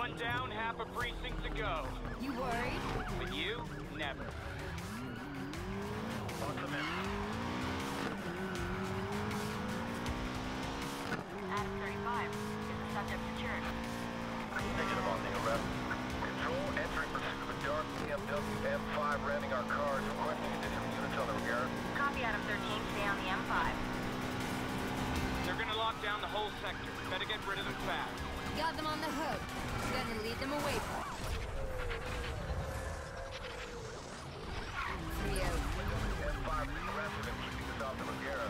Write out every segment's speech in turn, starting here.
One down, half a precinct to go. You worried? With you, never. What's the message? Adam 35 is the subject secured. Negative on the arrest. Control, entering pursuit of a dark BMW M5 ramming our cars, requesting additional units on the rear. Copy, Adam 13. Stay on the M5. They're gonna lock down the whole sector. Better get rid of them fast. Got them on the hook. Gonna lead them away from it. 3-0. M5 is aggressive in keeping us off the Rivera.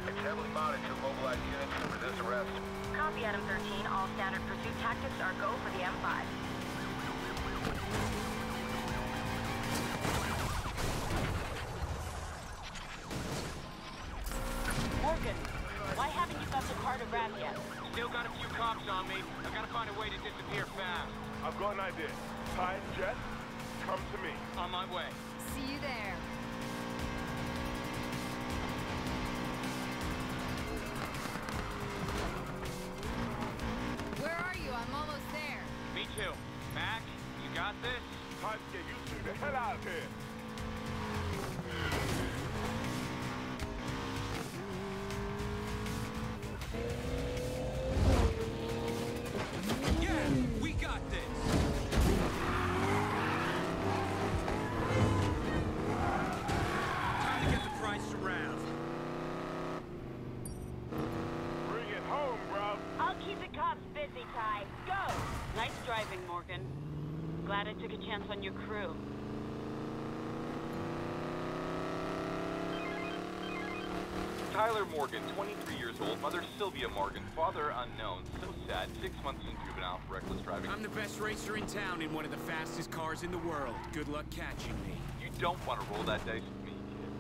It's heavily mounted to immobilize units to resist arrest. Copy, Adam 13. All standard pursuit tactics are go for the M5. Morgan, why haven't you got the car to Rav yet? Still got a few cops on me. I gotta find a way to disappear fast. I've got an idea. Ty, Jet, come to me. On my way. See you there. Where are you? I'm almost there. Me too. Mac, you got this? Time to get you two the hell out of here. Yeah, we got this. Time to get the price around. Bring it home, bro. I'll keep the cops busy, Ty. Go! Nice driving, Morgan. Glad I took a chance on your crew. Tyler Morgan, 23 years old, mother Sylvia Morgan, father unknown. So sad, 6 months in juvenile for reckless driving. I'm the best racer in town in one of the fastest cars in the world. Good luck catching me. You don't want to roll that dice with me, kid.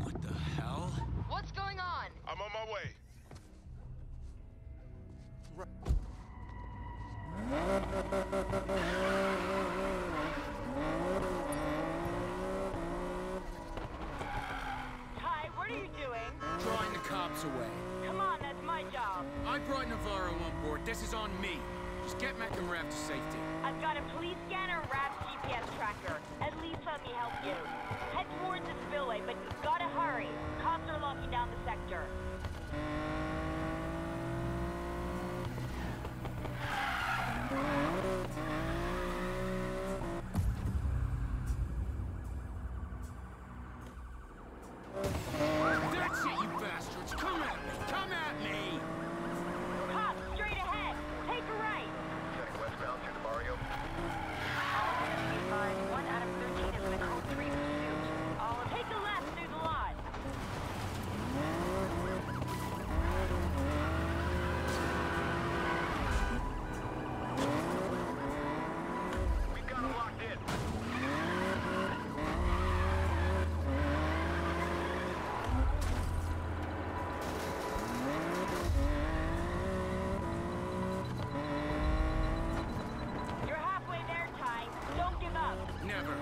What the hell? What's going on? I'm on my way. Ty, what are you doing? Drawing the cops away. Come on, that's my job. I brought Navarro on board. This is on me. Just get Mac and Rev to safety. I've got a police scanner, Rav's GPS tracker. At least let me help you. Head towards the spillway, but you've gotta hurry. Cops are locking down the sector. That's it, you bastards! Come at me! Come at me! Cops, straight ahead. Take a right. Setting westbound through the barrio. One Adam 13 is in a code 3 pursuit. All of Take a left through the lot. We've got them locked in. You're halfway there, Ty. Don't give up. Never.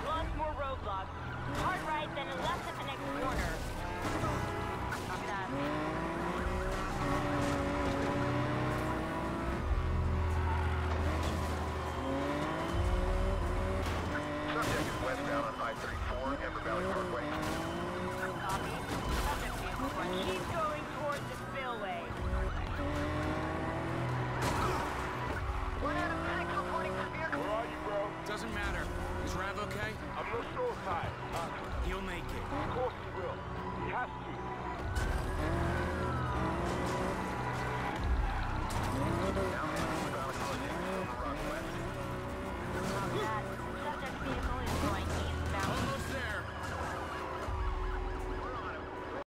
Lots more roadblocks. Hard right, then a left at the next corner. Copy that. Subject is westbound on I-34, Amber Valley Parkway. Copy. Subject vehicle running. Keep going towards the spillway. One out of 6 reporting severe. Where are you, bro? Doesn't matter. Is Rav okay? I'm not sure, Ty. He'll make it. Of course he will. He has to.